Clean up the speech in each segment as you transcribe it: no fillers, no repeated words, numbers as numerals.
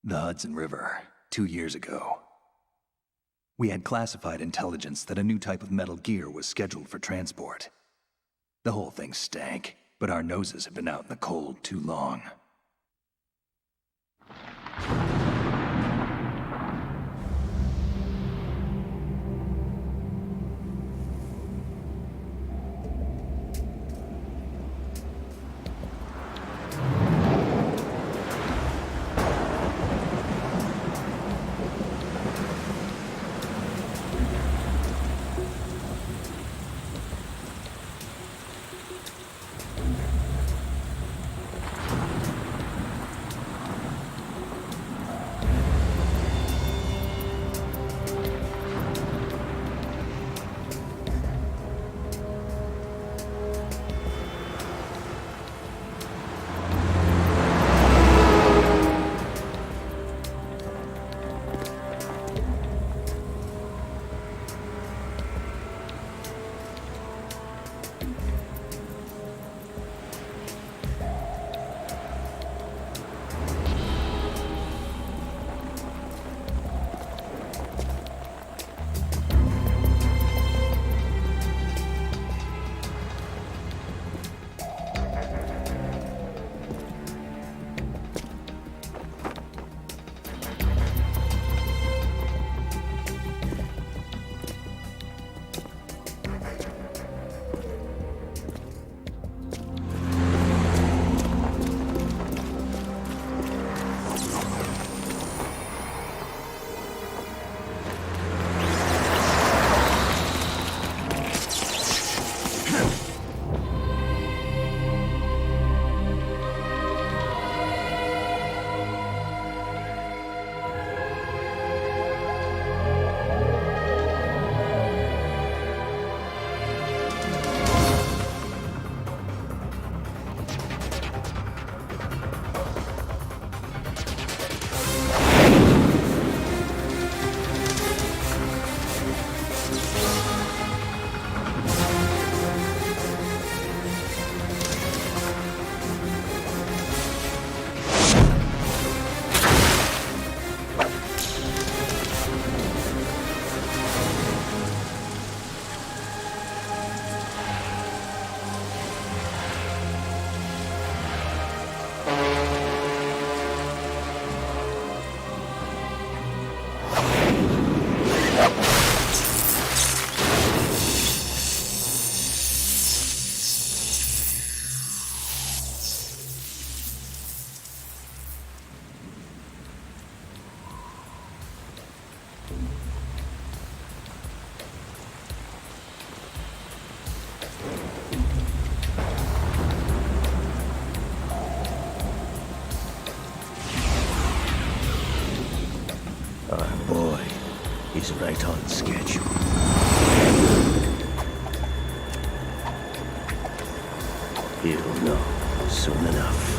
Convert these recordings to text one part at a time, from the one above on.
The Hudson River, 2 years ago. We had classified intelligence that a new type of metal gear was scheduled for transport. The whole thing stank, but our noses had been out in the cold too long. Our boy is right on schedule. He'll know soon enough.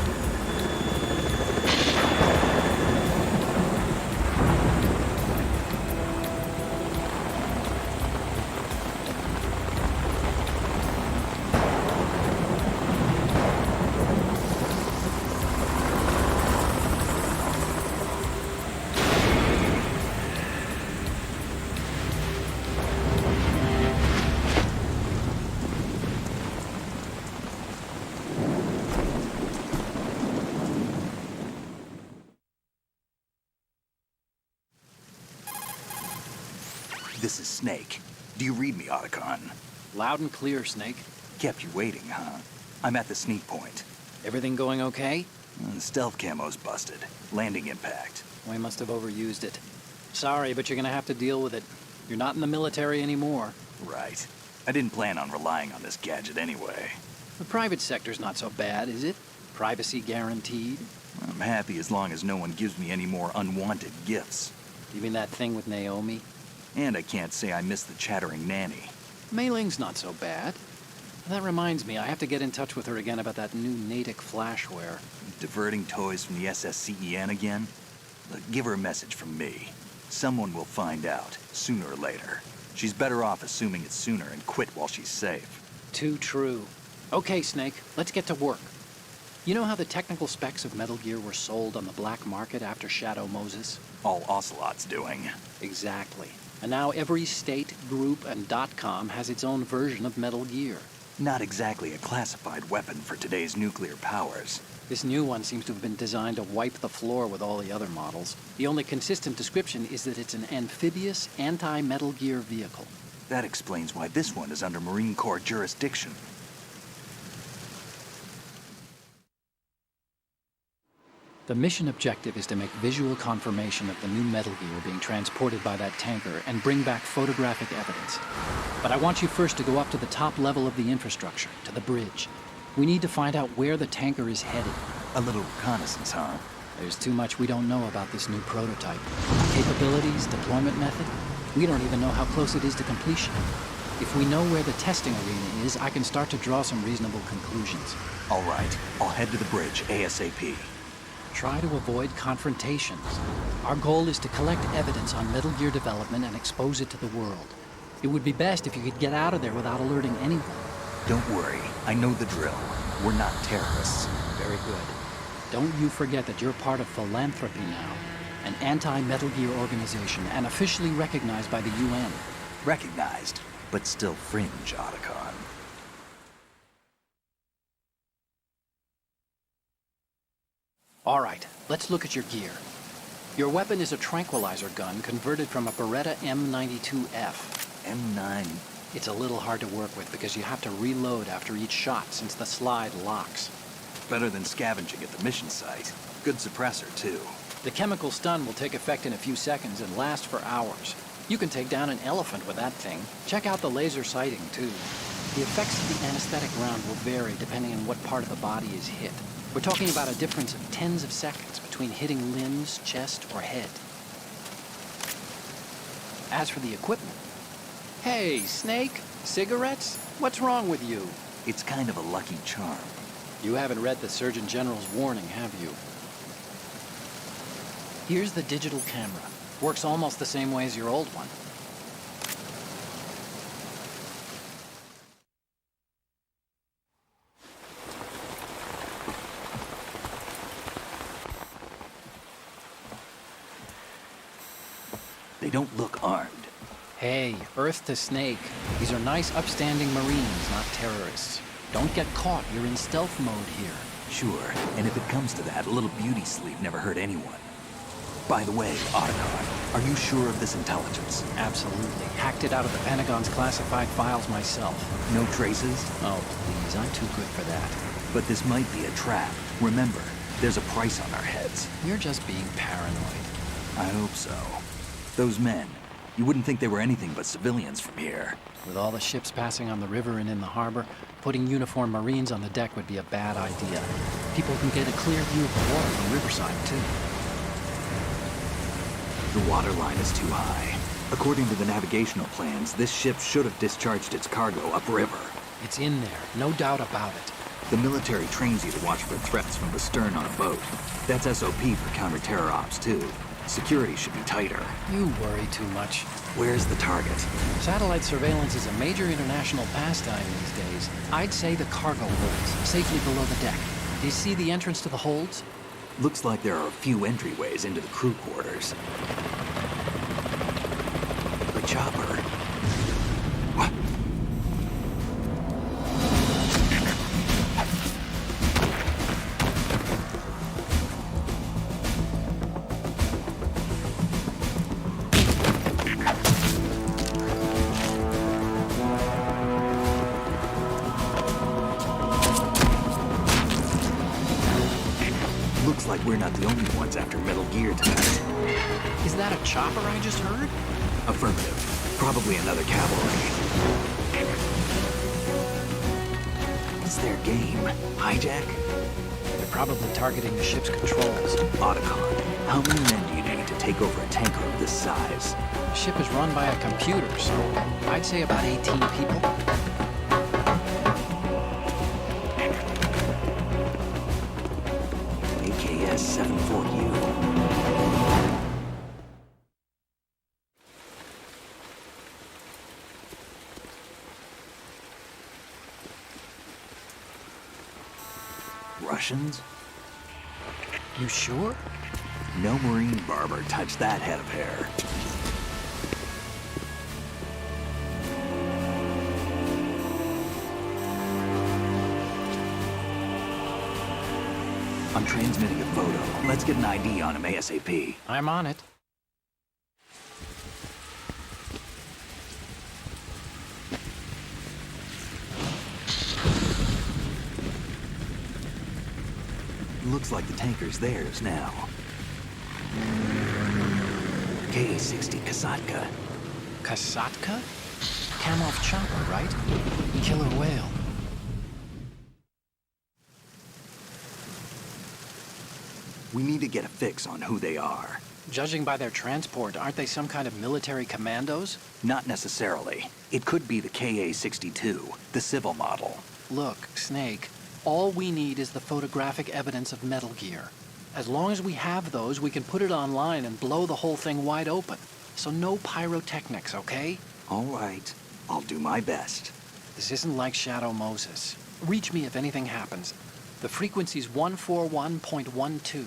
This is Snake. Do you read me, Otacon? Loud and clear, Snake. Kept you waiting, huh? I'm at the sneak point. Everything going okay? Stealth camo's busted. Landing impact. We must have overused it. Sorry, but you're gonna have to deal with it. You're not in the military anymore. Right. I didn't plan on relying on this gadget anyway. The private sector's not so bad, is it? Privacy guaranteed? I'm happy as long as no one gives me any more unwanted gifts. You mean that thing with Naomi? And I can't say I miss the chattering nanny. Mei Ling's not so bad. That reminds me, I have to get in touch with her again about that new Natick flashware. Diverting toys from the SSCEN again? Look, give her a message from me. Someone will find out, sooner or later. She's better off assuming it's sooner and quit while she's safe. Too true. Okay, Snake, let's get to work. You know how the technical specs of Metal Gear were sold on the black market after Shadow Moses? All Ocelot's doing. Exactly. And now every state, group, and .com has its own version of Metal Gear. Not exactly a classified weapon for today's nuclear powers. This new one seems to have been designed to wipe the floor with all the other models. The only consistent description is that it's an amphibious, anti-Metal Gear vehicle. That explains why this one is under Marine Corps jurisdiction. The mission objective is to make visual confirmation of the new Metal Gear being transported by that tanker and bring back photographic evidence. But I want you first to go up to the top level of the infrastructure, to the bridge. We need to find out where the tanker is headed. A little reconnaissance, huh? There's too much we don't know about this new prototype. Capabilities, deployment method. We don't even know how close it is to completion. If we know where the testing arena is, I can start to draw some reasonable conclusions. All right, I'll head to the bridge ASAP. Try to avoid confrontations. Our goal is to collect evidence on Metal Gear development and expose it to the world. It would be best if you could get out of there without alerting anyone. Don't worry, I know the drill. We're not terrorists. Very good. Don't you forget that you're part of Philanthropy now, an anti-Metal Gear organization and officially recognized by the UN. Recognized, but still fringe, Otacon. All right, let's look at your gear. Your weapon is a tranquilizer gun converted from a Beretta M92F. M9. It's a little hard to work with because you have to reload after each shot since the slide locks. Better than scavenging at the mission site. Good suppressor, too. The chemical stun will take effect in a few seconds and last for hours. You can take down an elephant with that thing. Check out the laser sighting, too. The effects of the anesthetic round will vary depending on what part of the body is hit. We're talking about a difference of tens of seconds between hitting limbs, chest, or head. As for the equipment... Hey, Snake, cigarettes? What's wrong with you? It's kind of a lucky charm. You haven't read the Surgeon General's warning, have you? Here's the digital camera. Works almost the same way as your old one. They don't look armed. Hey, Earth to Snake. These are nice, upstanding Marines, not terrorists. Don't get caught. You're in stealth mode here. Sure, and if it comes to that, a little beauty sleep never hurt anyone. By the way, Otacon, are you sure of this intelligence? Absolutely. Hacked it out of the Pentagon's classified files myself. No traces? Oh, please. I'm too good for that. But this might be a trap. Remember, there's a price on our heads. You're just being paranoid. I hope so. Those men, you wouldn't think they were anything but civilians from here. With all the ships passing on the river and in the harbor, putting uniformed Marines on the deck would be a bad idea. People can get a clear view of the water from riverside, too. The water line is too high. According to the navigational plans, this ship should have discharged its cargo upriver. It's in there, no doubt about it. The military trains you to watch for threats from the stern on a boat. That's SOP for counter-terror ops, too. Security should be tighter. You worry too much. Where's the target? Satellite surveillance is a major international pastime these days. I'd say the cargo holds, safely below the deck. Do you see the entrance to the holds? Looks like there are a few entryways into the crew quarters. The chopper. What? Looks like we're not the only ones after Metal Gear tonight. Is that a chopper I just heard? Affirmative. Probably another cavalry. It's their game. Hijack? They're probably targeting the ship's controls. Otacon, how many men do you need to take over a tanker of this size? The ship is run by a computer, so I'd say about 18 people. AKS 74U. Russians? You sure? No Marine barber touched that head of hair. I'm transmitting a photo. Let's get an ID on him ASAP. I'm on it. Looks like the tanker's theirs now. K-60 Kasatka. Kasatka? Kamov chopper, right? Killer whale. We need to get a fix on who they are. Judging by their transport, aren't they some kind of military commandos? Not necessarily. It could be the KA-62, the civil model. Look, Snake, all we need is the photographic evidence of Metal Gear. As long as we have those, we can put it online and blow the whole thing wide open. So no pyrotechnics, okay? All right. I'll do my best. This isn't like Shadow Moses. Reach me if anything happens. The frequency's 141.12.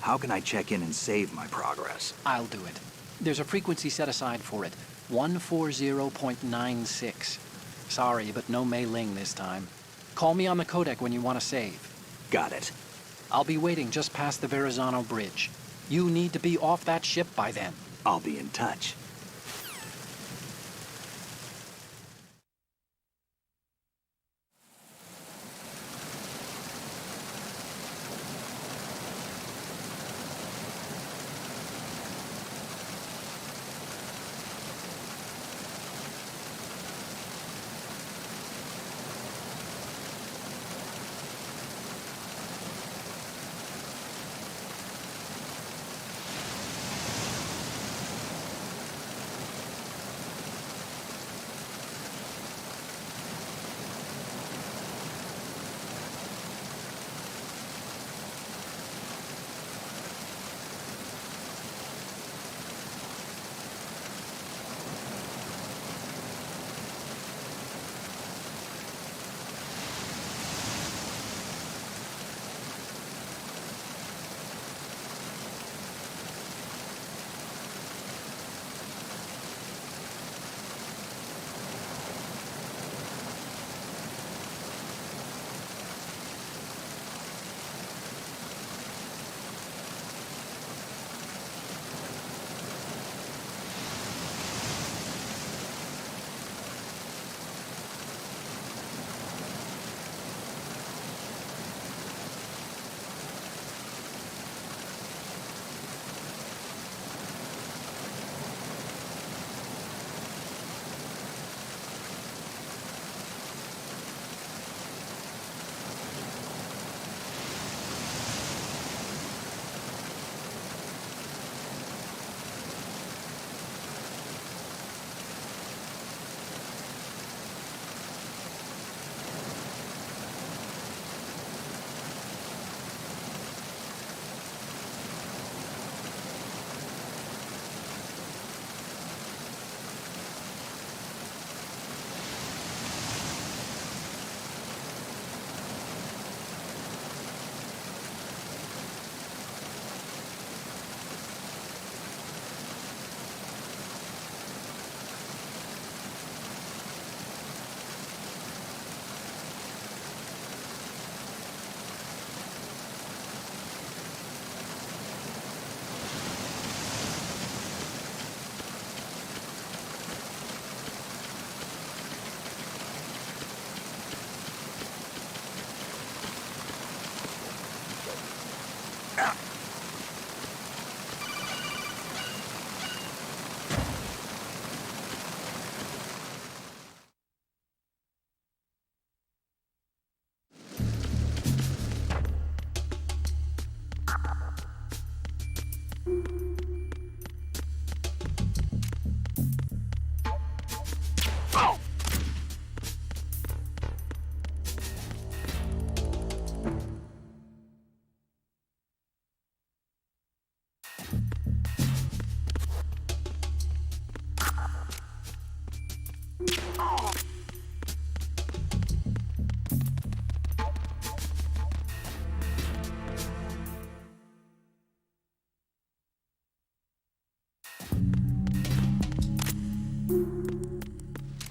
How can I check in and save my progress? I'll do it. There's a frequency set aside for it. 140.96. Sorry, but no Mei Ling this time. Call me on the codec when you want to save. Got it. I'll be waiting just past the Verrazano Bridge. You need to be off that ship by then. I'll be in touch.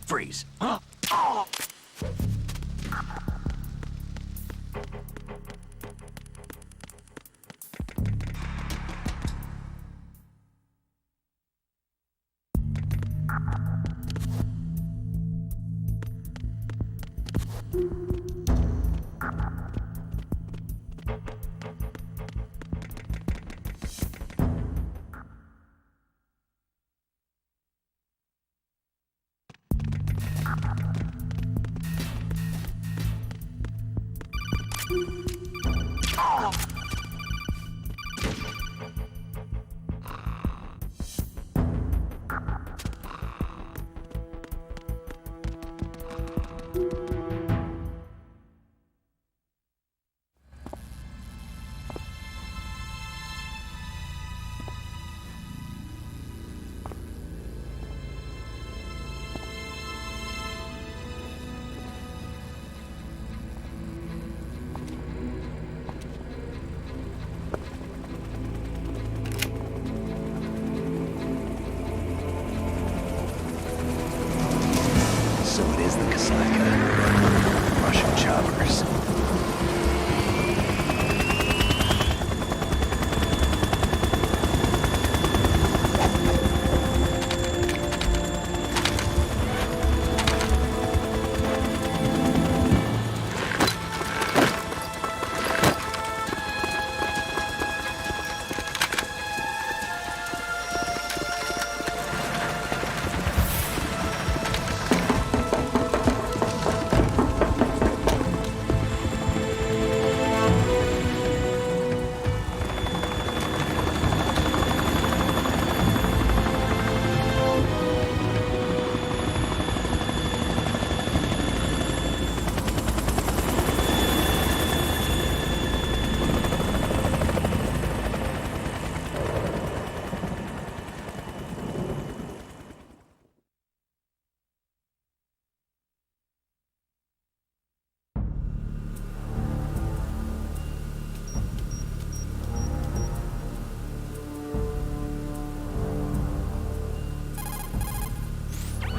Freeze. So it is the Kasaka. Russian choppers.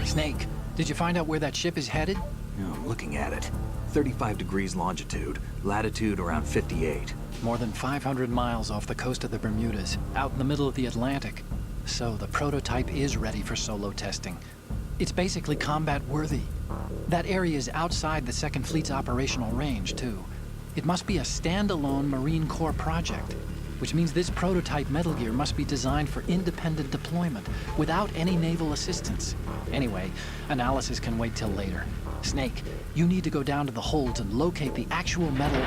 Snake, did you find out where that ship is headed? Yeah, I'm looking at it. 35 degrees longitude, latitude around 58. More than 500 miles off the coast of the Bermudas, out in the middle of the Atlantic. So the prototype is ready for solo testing. It's basically combat worthy. That area is outside the Second Fleet's operational range, too. It must be a standalone Marine Corps project, which means this prototype Metal Gear must be designed for independent deployment, without any naval assistance. Anyway, analysis can wait till later. Snake, you need to go down to the holds and locate the actual metal...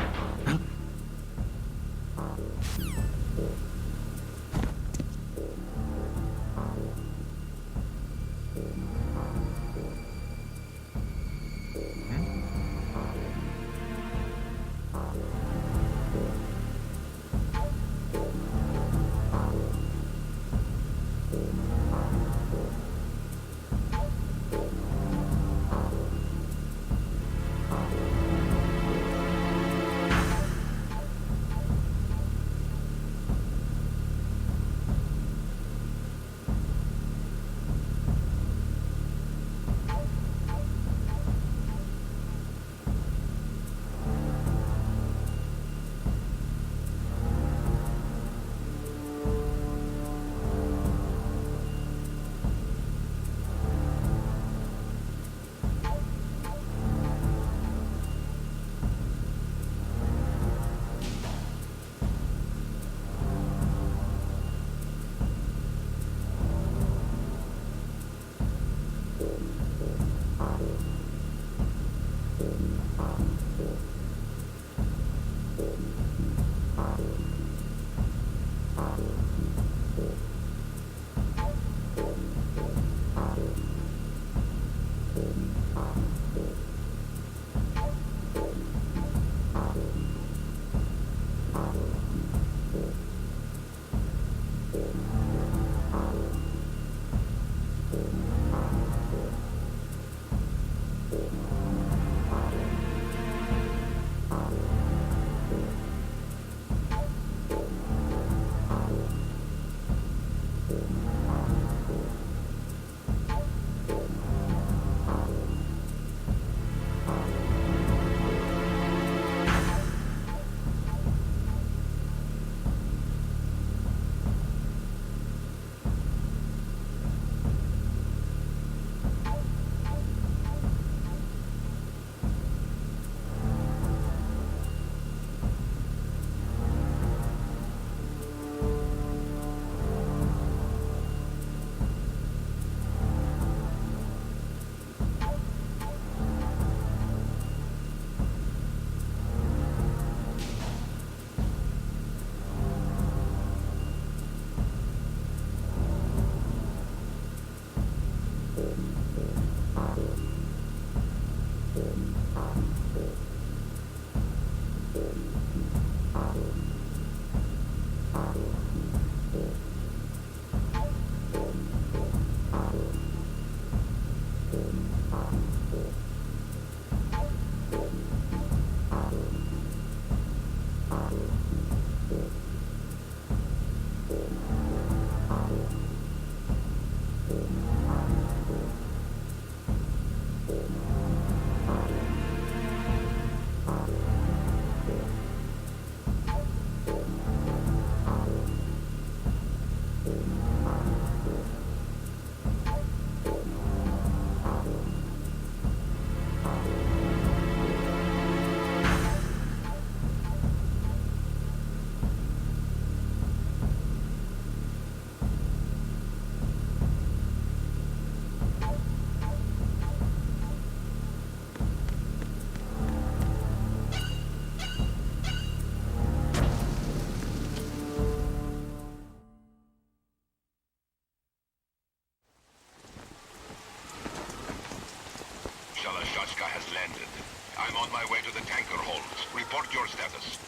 on my way to the tanker holds. Report your status.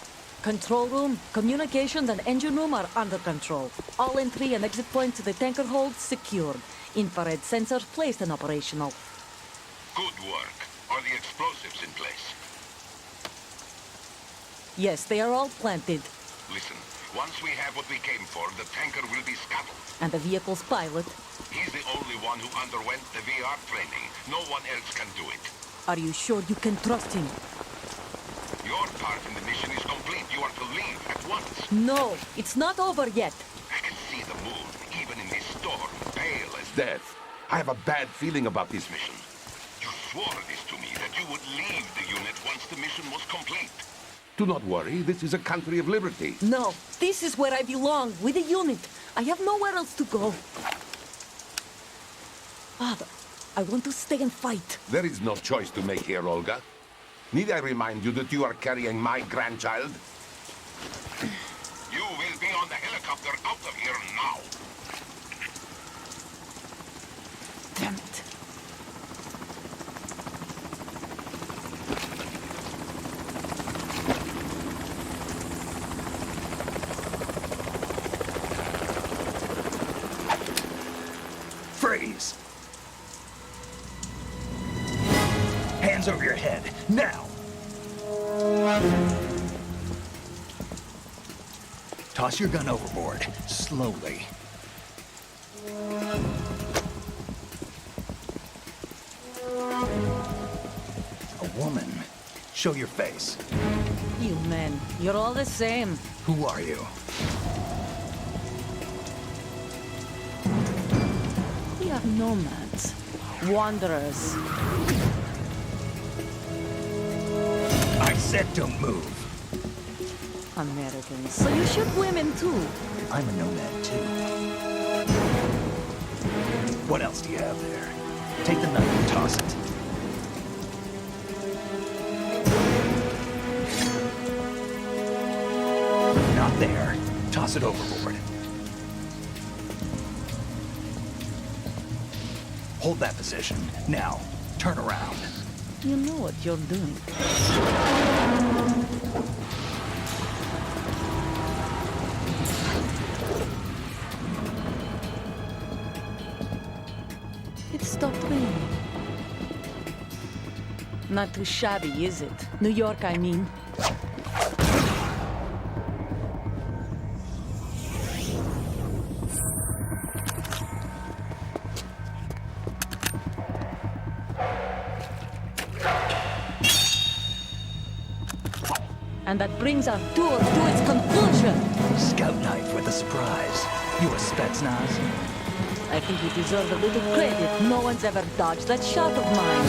Control room, communications, and engine room are under control. All entry and exit points to the tanker hold secured. Infrared sensors placed and operational. Good work. Are the explosives in place? Yes, they are all planted. Listen, once we have what we came for, the tanker will be scuttled. And the vehicle's pilot. He's the only one who underwent the VR training. No one else can do it. Are you sure you can trust him? Your part in the mission is complete. You are to leave at once. No, it's not over yet. I can see the moon, even in this storm, pale as death. I have a bad feeling about this Mission. You swore this to me, that you would leave the unit once the mission was complete. Do not worry, this is a country of liberty. No, this is where I belong, with the unit. I have nowhere else to go. Father, I want to stay and fight. There is no choice to make here, Olga. Need I remind you that you are carrying my grandchild? You will be on the helicopter out of here now. Damn it. Freeze! Hands over your head, now! Toss your gun overboard, slowly. A woman. Show your face. You men, you're all the same. Who are you? We are nomads. Wanderers. I said don't move. Americans. So you shoot women too. I'm a nomad too. What else do you have there? Take the knife and toss it. Not there. Toss it overboard. Hold that position. Now, turn around. You know what you're doing. It stopped raining. Not too shabby, is it? New York, I mean. And that brings our tour to its conclusion. Scout knife with a surprise. You a Spetsnaz? I think you deserve a little credit. No one's ever dodged that shot of mine.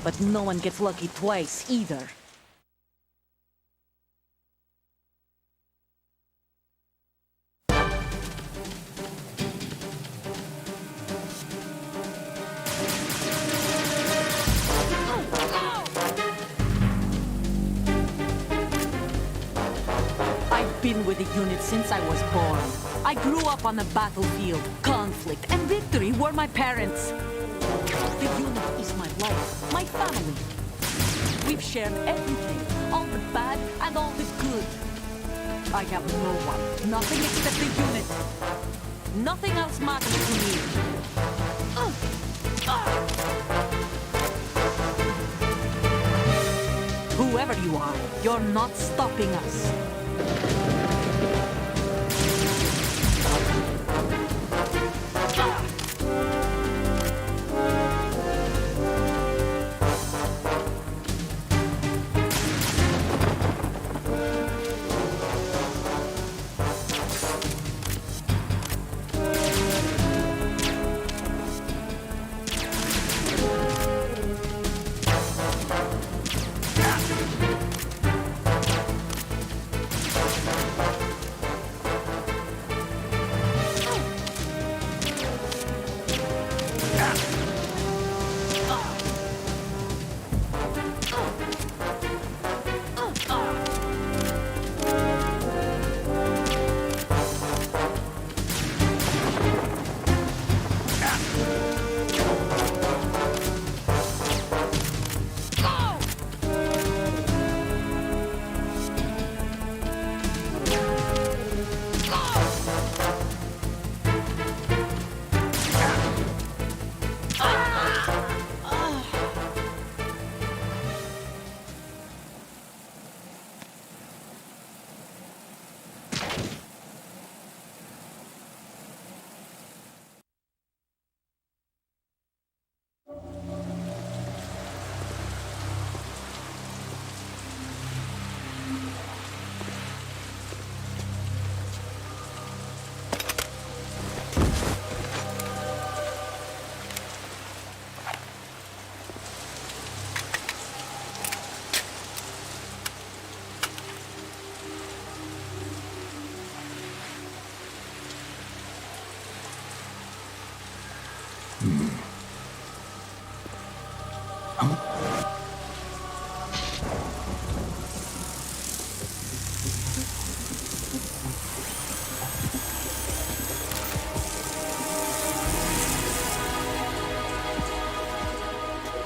But no one gets lucky twice, either. I've been with the unit since I was born. I grew up on the battlefield. Conflict and victory were my parents. The unit is my life, my family. We've shared everything, all the bad and all the good. I have no one, nothing except the unit. Nothing else matters to me. Whoever you are, you're not stopping us.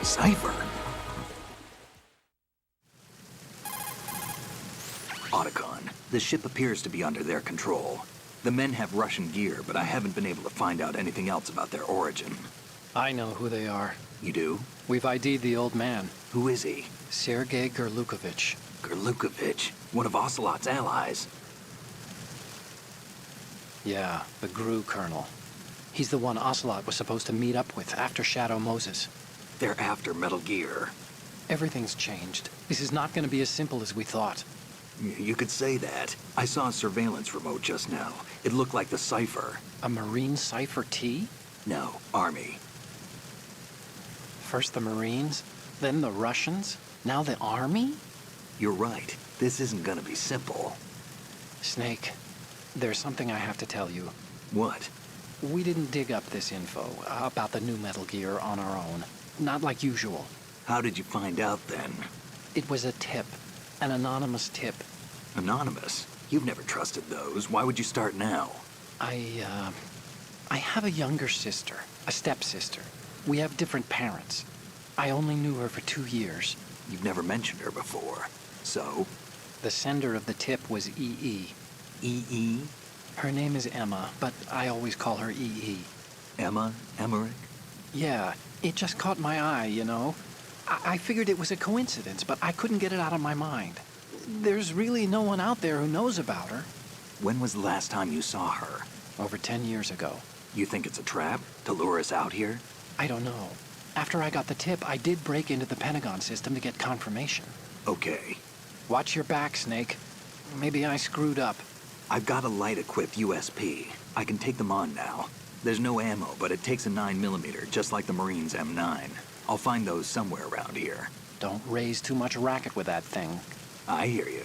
Cipher. Otacon, the ship appears to be under their control. The men have Russian gear, but I haven't been able to find out anything else about their origin. I know who they are. You do? We've ID'd the old man, Who is he? Sergei Gerlukovich. Gerlukovich, one of Ocelot's allies. Yeah, the GRU colonel. He's the one Ocelot was supposed to meet up with after Shadow Moses. They're after Metal Gear. Everything's changed. This is not going to be as simple as we thought. You could say that. I saw a surveillance remote just now. It looked like the Cipher. A Marine Cipher T? No, Army. First the Marines, then the Russians, now the Army? You're right. This isn't gonna be simple. Snake, there's something I have to tell you. What? We didn't dig up this info about the new Metal Gear on our own. Not like usual. How did you find out then? It was a tip. An anonymous tip. Anonymous? You've never trusted those. Why would you start now? I have a younger sister, a stepsister. We have different parents. I only knew her for 2 years. You've never mentioned her before. So? The sender of the tip was EE. EE? Her name is Emma, but I always call her EE. Emma? Emmerich? Yeah, it just caught my eye, you know? I figured it was a coincidence, but I couldn't get it out of my mind. There's really no one out there who knows about her. When was the last time you saw her? Over 10 years ago. You think it's a trap? To lure us out here? I don't know. After I got the tip, I did break into the Pentagon system to get confirmation. Okay. Watch your back, Snake. Maybe I screwed up. I've got a light-equipped USP. I can take them on now. There's no ammo, but it takes a 9mm, just like the Marines' M9. I'll find those somewhere around here. Don't raise too much racket with that thing. I hear you.